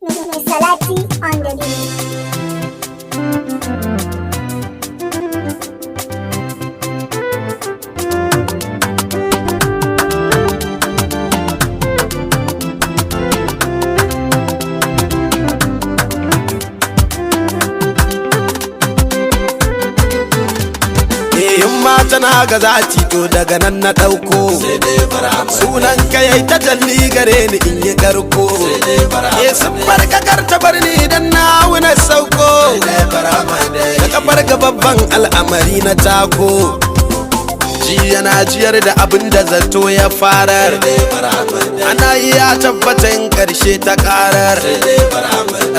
Salati on the beat. Tana ga zati to daga nan na ɗauko sunan ka yayi ta jalli gare ni in yi garko sun barkakar ta bar ni dan na wuna sauko da kafar ga babban al'amari na tako ji yana jiyar da abin da zato ya farar ana iya tabbata in karshe ta karar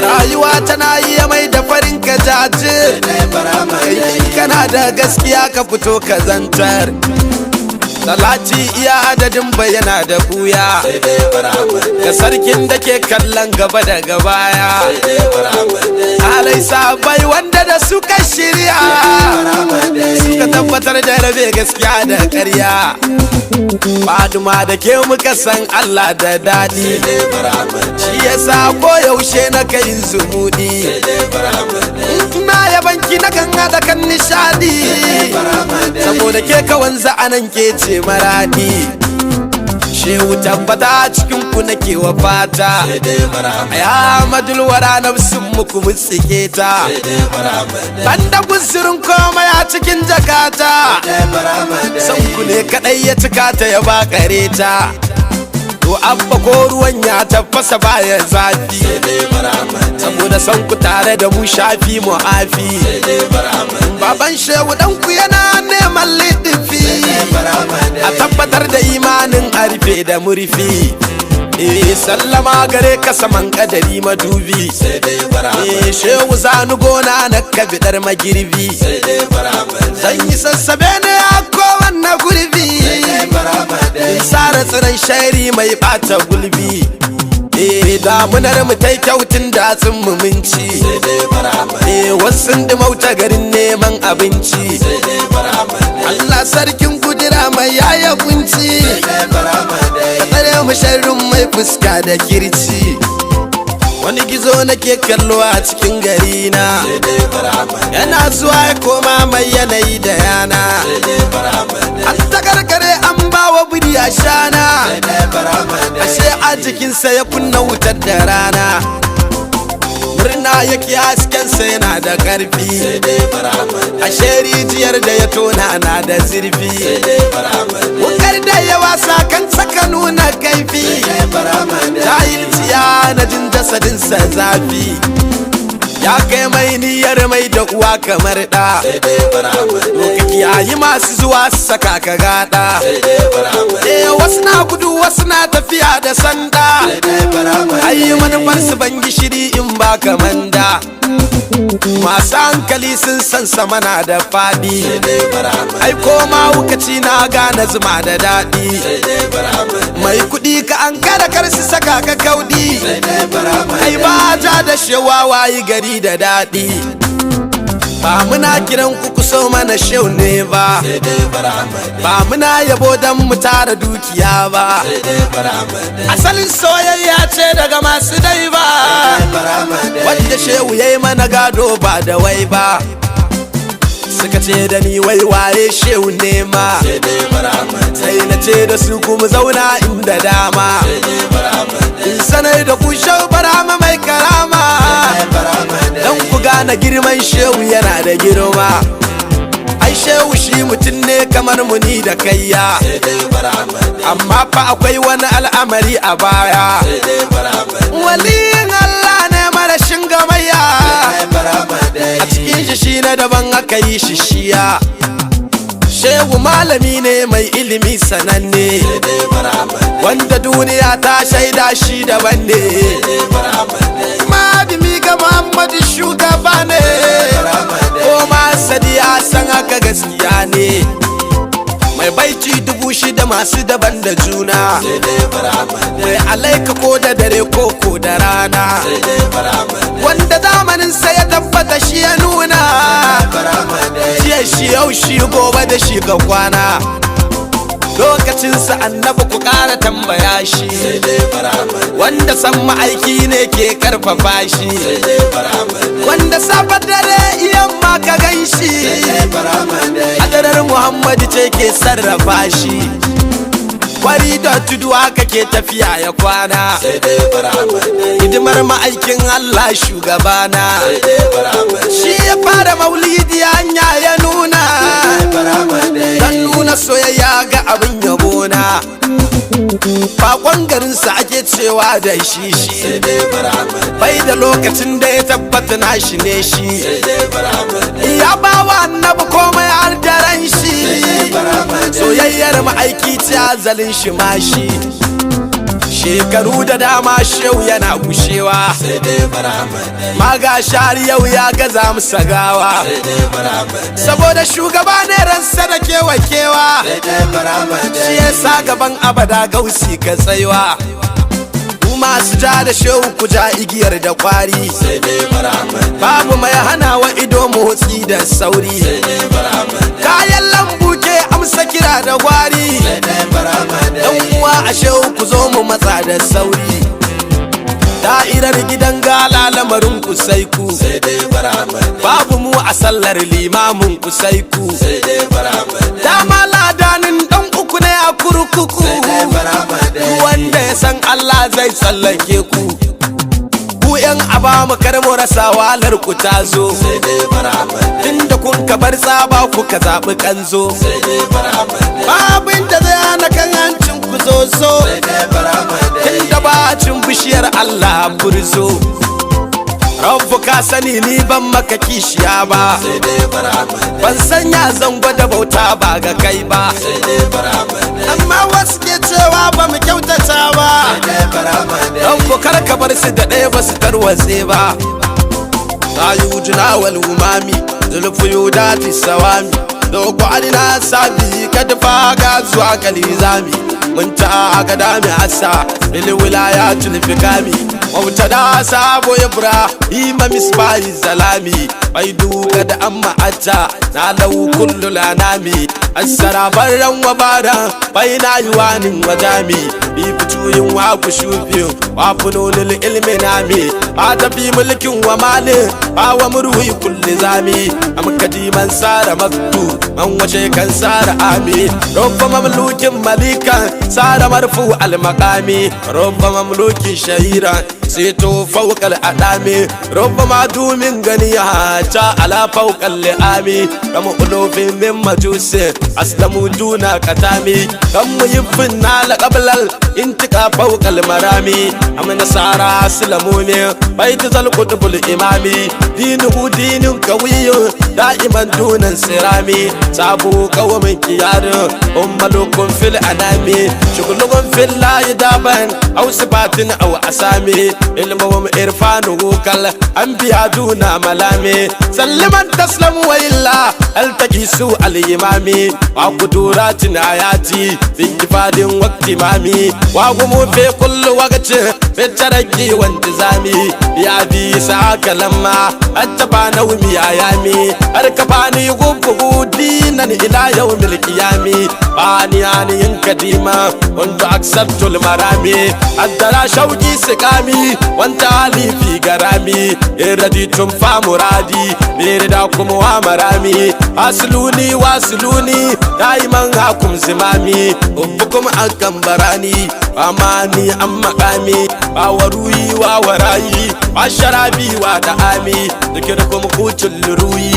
rayuwa tana iya mai da farin ka jajir kana da gaskiya ka fito ka zantar salati iya adadin bayana da buya ga sarkin da ke kallon gaba da gabaya alai sabai wanda da suka shirya suka tabbatar da rabe gaskiya da ƙarya Faduma da ke muka san Allah da daɗi shi yasa ko yaushe na kai zumudi na yabanki na kan haɗa kan nishadi saboda ke kawan za'anan ke ce maradi shehu tabbata cikin ku nake wa fata ya madulwara nafsin muku mutsike ta banda guzurin komai a cikin jakata san ku ne kadai ya cika ta ya bakare ta to abba ko ruwan ya tafasa baya zafi saboda san ku tare da mu shafi mu afi baban shehu dan ku yana neman lidifi a tabbatar da imanin arfe da murfi sallama gare ka saman kadari madubi shehu zanu gona na kabidar magirbi zan yi sassabe ne a kowanne gurbi tsara tsiran shairi mai bata gulbi damunar mu ta kyautin datsin mu minci wasu dimauta garin neman abinci Allah sarkin kudura mai yaya kunci tsare mu sharrin mai fuska da kirci wani gizo nake kallo a cikin gari na yana zuwa ya koma mai yanayi da yana an takarkare an bawa buri a shana ashe a jikinsa ya kunna wutar da rana murna yake haskensa yana da karfi ashe rijiyar da ya tona na da zurfi wukar da ya wasa kan saka nuna kaifi jahilci ya na jin jasadinsa zafi ya kai mai niyyar mai da uwa kamar da lokaki yayi masu zuwa su saka ka gada wasu na gudu wasu na tafiya da sanda ayi manufar su ban gishiri in ba kamanda masu hankali sun san sama na da fadi ai koma wukaci na gane zuma da daɗi mai kuɗi ka an kada kar su saka ka kaudi ai ba ja da shewa wayi gari da daɗi ba muna kiran ku kuso mana shau ne ba ba muna yabo dan mu tara dukiya ba asalin soyayya ce daga masu dai ba wanda shehu yayi mana gado ba da wai ba suka ce da ni wai waye shehu ne ma sai na ce da su kuma zauna inda dama in sanar da ku shehu barama mai karama dan ku gane girman shehu yana da girma ai shehu shi mutum ne kamar muni da kayya amma fa akwai wani al'amari a baya waliyin Allah ne marashin gamayya a cikin shi na daban aka yi shi shiya shehu malami ne mai ilimi sananne wanda duniya ta shaida shi daban ne madimi ga Muhammadu shugaba ne ko ma sadiya san haka gaskiya ne mai baiti 6000 masu daban da juna mai alaika ko da dare ko da rana wanda zamanin sa ya tabbata shi ya nuna jiya shi yau shi gobe da shi ga kwana lokacinsa annabi ku ƙara tambaya shi, wanda san ma'aiki ne ke karfafa shi, wanda safar dare yamma ka gan shi, hadarar Muhammadu ce ke sarrafa shi, kwari da tudu haka ke tafiya ya kwana, hidimar ma'aikin Allah shugabana, shi ya fara maulidi hanya ya nuna, dan nuna soyayya ga abin yabona, bakon garinsa ake cewa da shi, bai da lokacin da ya tabbata na shi ne shi, ya bawa annabi komai har daren shi, soyayyar ma'aiki ce azalin shi ma shi, shekaru da dama shehu yana gushewa, maga shari yau ya gaza musa gawa, saboda shugaba ne ransa da kewa shi ya sa gaban abada gausi ka tsaiwa, masu ja da shehu ku ja igiyar da kwari, babu mai hana wa ido motsi da sauri, kayan lambu ke amsa kira da gwari, dan uwa a shehu ku zo mu matsa da sauri, da'irar gidan gala lamarin ku sai ku, babu mu a sallar limamin ku sai ku, dama ladanin dan uku ne a kurkuku, wanda ya san Allah zai tsallake ku, ku yan aba mu karmo rasa walar ku ta zo, tunda kun ka bar tsaba ku ka zaɓi kanzo, babin da zai hana kan hancin ku zo, tunda ba cin bishiyar Allah burzo, Rabbu ka sani ni ban maka kishiya ba, ban sanya zan gwada bauta ba ga kai ba, amma wasu ke cewa ba mu kyautata ba, Rabbu kar ka bar su da ɗaya ba su tarwatse ba, sayu juna wal umami zulfu dati sawami, dogo alina sabi kadfa ga zuwa kalizami, mun ta ga dami asa bil wilayatul fikami, mautada sabo ibrahim misbahi zalami, bai duka da amma atta na lau kullu lanami, asara barran wa bara bai na yiwanin wajami, bi fituyin wa ku shufi wa fununul ilmi nami, ba tafi mulkin wa mali ba wa murwi kulli zami, am kadiman sara maktu man wace kan sara ami, rubba mamlukin malikan sara marfu al maqami, rubba mamlukin shahiran سيتو فوق الأدامي ربما دومين غنيها تا على فوق اللئامي كم ألوف من مجوس أسلموا دون كتامي كم يفنا لقبل الانتقى فوق المرامي أم نصارى أسلموني بيت ذا القطب الإمامي دينه دين قوي دائما دون انصرامي سابو قوم كيار هم ملوك في الأنامي شغلهم في الله دابا أو سبات أو أسامي علمهم إرفانه كالأنبياء دون ملامي سلما تسلم وإلا التقي سوء الإمامي وقدورات آياتي في انتفاد واكتمامي وهم في كل وقت في الترقي وانتظامي يا بي ساك لما أتبع نومي أيامي أركباني غفه دينا إلى يوم القيامة باني عني ينكديما وانت أكسبت المرامي أدرى شوقي سقامي وانت علي في غرامي إرديتم فمرادي بيرداكم ومرامي أصلوني واصلوني دائما هاكم زمامي أبكم أكم براني أماني أم مقامي وروي ووراي وشرابي ودعامي ذكركم قوت الروي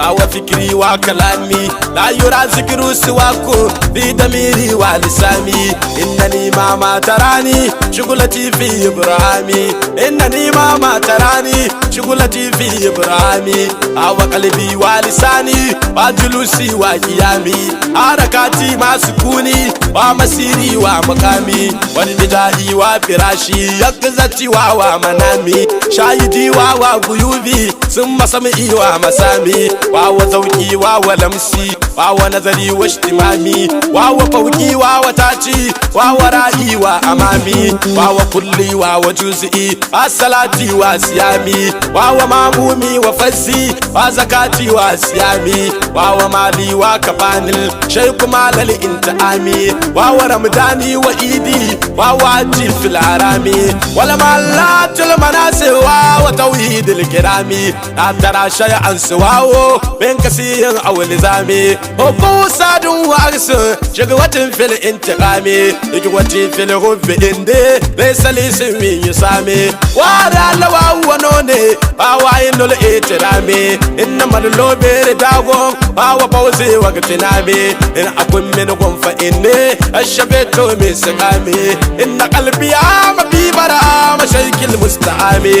وفكري وكلامي لا يرى ذكر سواكم في دميري ولسامي إنني ما تراني شغلتي في إبراهيمي إنني ما تراني شغلتي في إبراهيمي وقلبي ولساني وجلوسي وقيامي حركاتي مع سكوني ومسيري ومقامي والبداهي وفراشي يقظتي ومنامي شاهدي وغيوبي ثم سمعي ومسامي وذوقي ولمسي ونظري واجتمامي وفوقي وتاتي ورائي وأمامي وكلي وجزئي الصلاتي وصيامي wawa mamumi wa fassi wa zakati wa siyami wawa mali wa kafanil shaiku malal intami wawa ramdani wa idi wawa jifil harami wala malatul manasir wa tauhidil kirami atara shay'an suwawo ben kasiyin awlizami hubu sadun wa arsu shigwatin fil intiqami igwatin fil hubbi inde besalisin min yusami wara lawa wanone bawa inul itirami innamal lobe dago bawa bawzi waqtinami in akun min gunfa inni ashabetu misqami inna qalbi amabi bara mashaykil musta'ami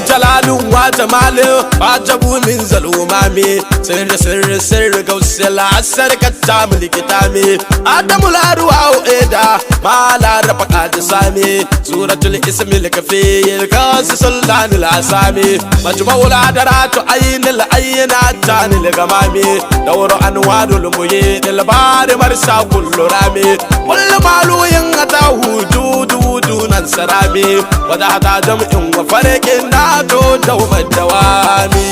jalalun wa jamalu ajabu min zalumami sirri gausila sarkata mulkitami adamul arwa eda mala rafaqat sami suratul ismil kafil kas sultanul asami majmu'ul adaratu aynil aynatan gamami dawru anwadul muyyidil bari marsa kullu rami wal maluyin atahu dunan sarami wada hada jam'in wa farqin nado dawmad dawami